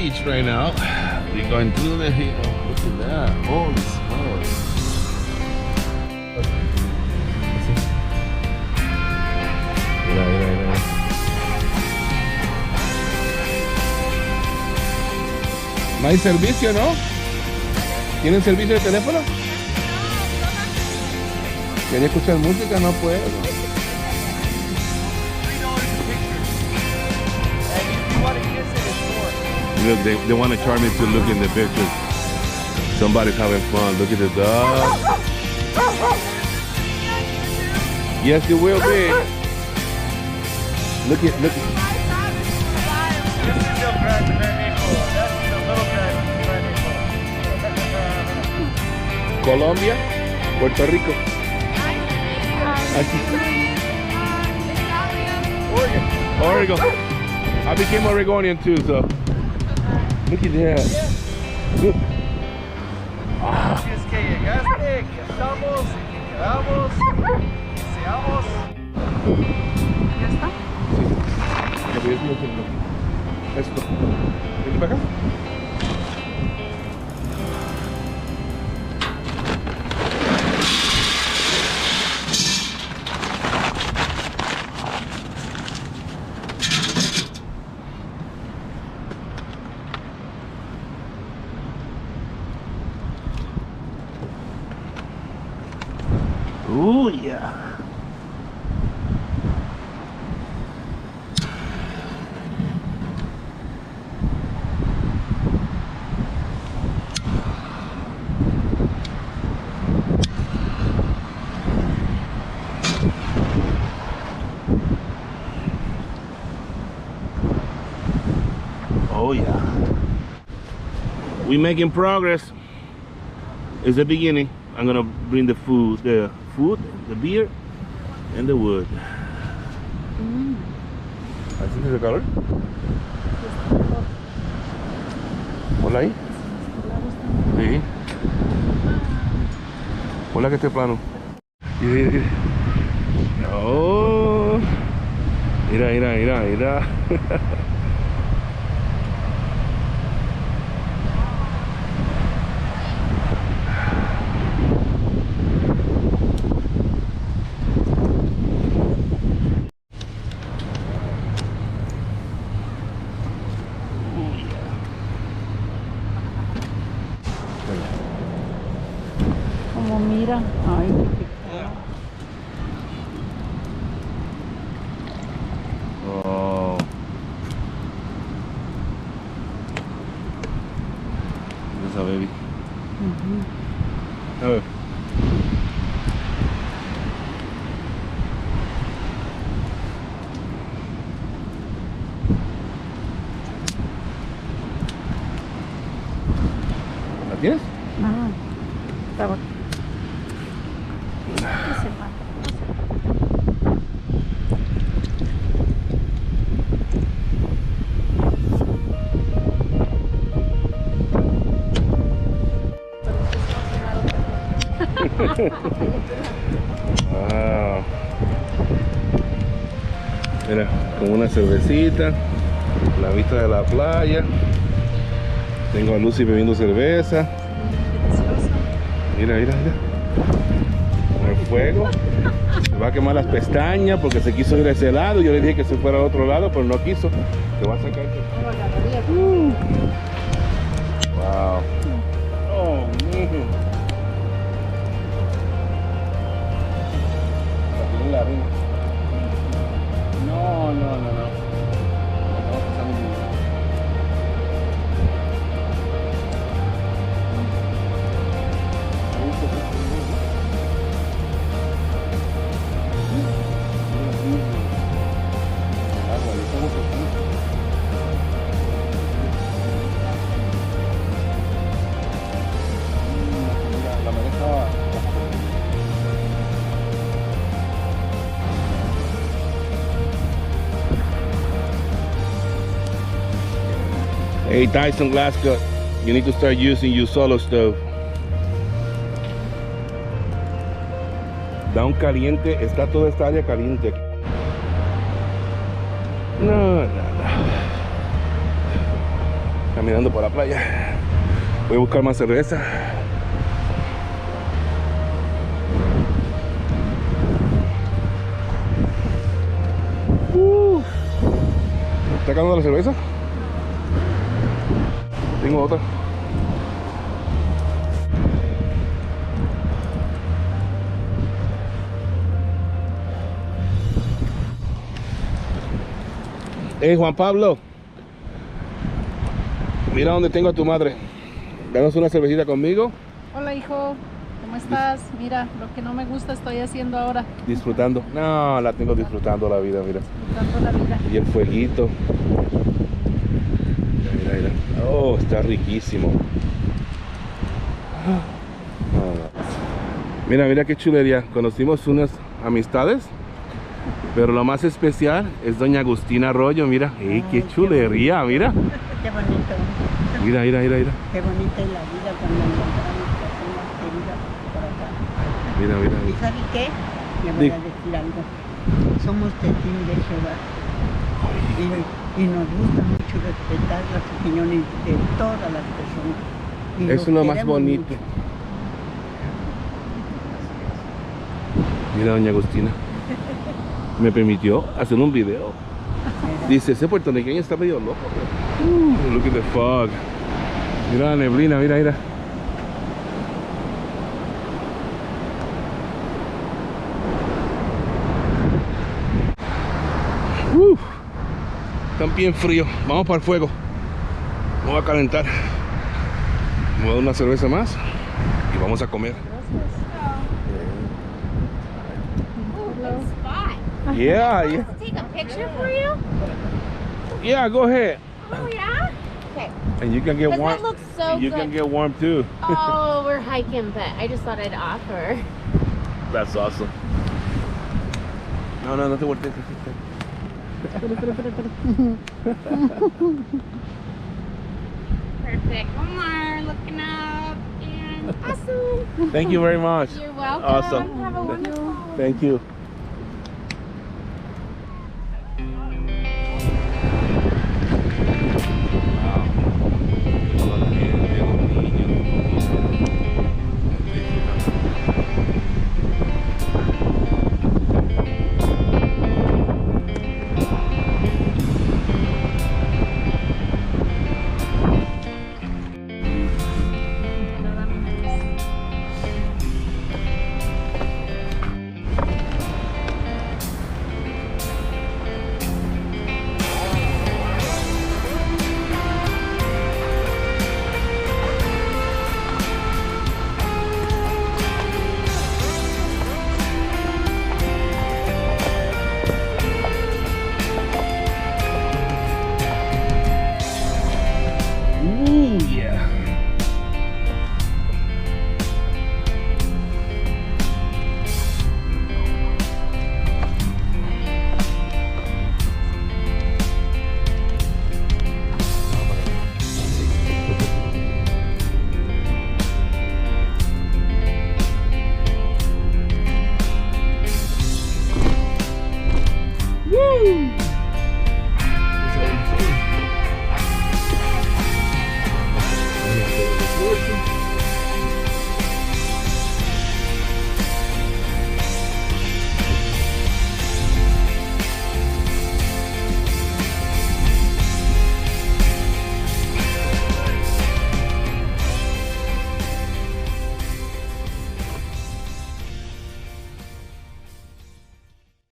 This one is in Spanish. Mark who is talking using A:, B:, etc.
A: beach right now. We're going through the hill. Look at that. Holy smokes. Mira, mira, mira. No hay servicio, ¿no? ¿Tienen servicio de teléfono? ¿Quería escuchar música? No puedo. Look, they want to charge me to look in the pictures. Somebody's having fun. Look at the dog. Yes, you will be. Look at.
B: This is your Grand Mexico. That's the little Grand Mexico.
A: Colombia, Puerto Rico. Aquí. Oregon. I became Oregonian too, so. Look at that. Look.
B: Así es que llegaste, que estamos, que quedamos, que seamos.
C: ¿Ya está?
A: Esto. ¿Ven para acá? Oh yeah. Oh yeah. We're making progress. It's the beginning. I'm gonna bring the food, the beer, and the wood. ¿Así hace calor? Hola ahí. Sí. Hola, que este plano. Mira. Oh. Mira.
C: Como mira, ay,
A: Oh. Esa baby. A ver. ¿La tienes?
C: ah, estaba. Ese va.
A: Wow. Mira, con una cervecita, la vista de la playa. Tengo a Lucy bebiendo cerveza. Mira. Con el fuego. Se va a quemar las pestañas porque se quiso ir a ese lado. Yo le dije que se fuera al otro lado, pero no quiso. Te va a sacar. Wow. Oh, mijo. La arena. No. Hey Dyson Glasscut, you need to start using your solo stove. Da un caliente, está toda esta área caliente. No. caminando por la playa. Voy a buscar más cerveza. ¿Está acabando la cerveza? Tengo otra. Juan Pablo, mira dónde tengo a tu madre. Danos una cervecita conmigo.
C: Hola, hijo. ¿Cómo estás? Mira, lo que no me gusta estoy haciendo ahora.
A: Disfrutando. No, la tengo disfrutando la vida, mira.
C: Disfrutando la vida.
A: Y el fueguito. Mira, mira. Oh, está riquísimo. Mira, mira qué chulería. Conocimos unas amistades, pero lo más especial es doña Agustina Arroyo. Mira, qué chulería, mira.
D: Qué bonito.
A: Mira, mira, mira, mira.
D: Qué bonita es la vida cuando encontramos personas queridas por acá.
A: Mira, mira,
D: ¿Y
A: mira.
D: sabe qué? Le voy a decir algo. Somos testigos de Jehová. Y nos gusta mucho respetar las opiniones de todas las personas. Y
A: Eso es lo más
D: queremos
A: bonito.
D: mucho.
A: Mira, doña Agustina. Me permitió hacer un video. Dice, ese puertorriqueño está medio loco. Look at the fog. Mira la neblina, mira, mira. Están bien fríos. Vamos para el fuego. Me voy a calentar. Me voy a dar una cerveza más y vamos a comer. Yeah, yeah.
E: Take a picture for you?
A: Yeah, go ahead.
E: Oh yeah? Okay.
A: And you can get
E: Because
A: warm.
E: that looks so
A: You
E: good.
A: can get warm too.
E: Oh, we're hiking, but I just thought I'd offer.
A: That's awesome. No, no, no te voltees.
E: Perfect. One more. Looking up. And awesome.
A: Thank you very much.
E: You're welcome.
A: Awesome.
E: Have a wonderful
A: Thank you.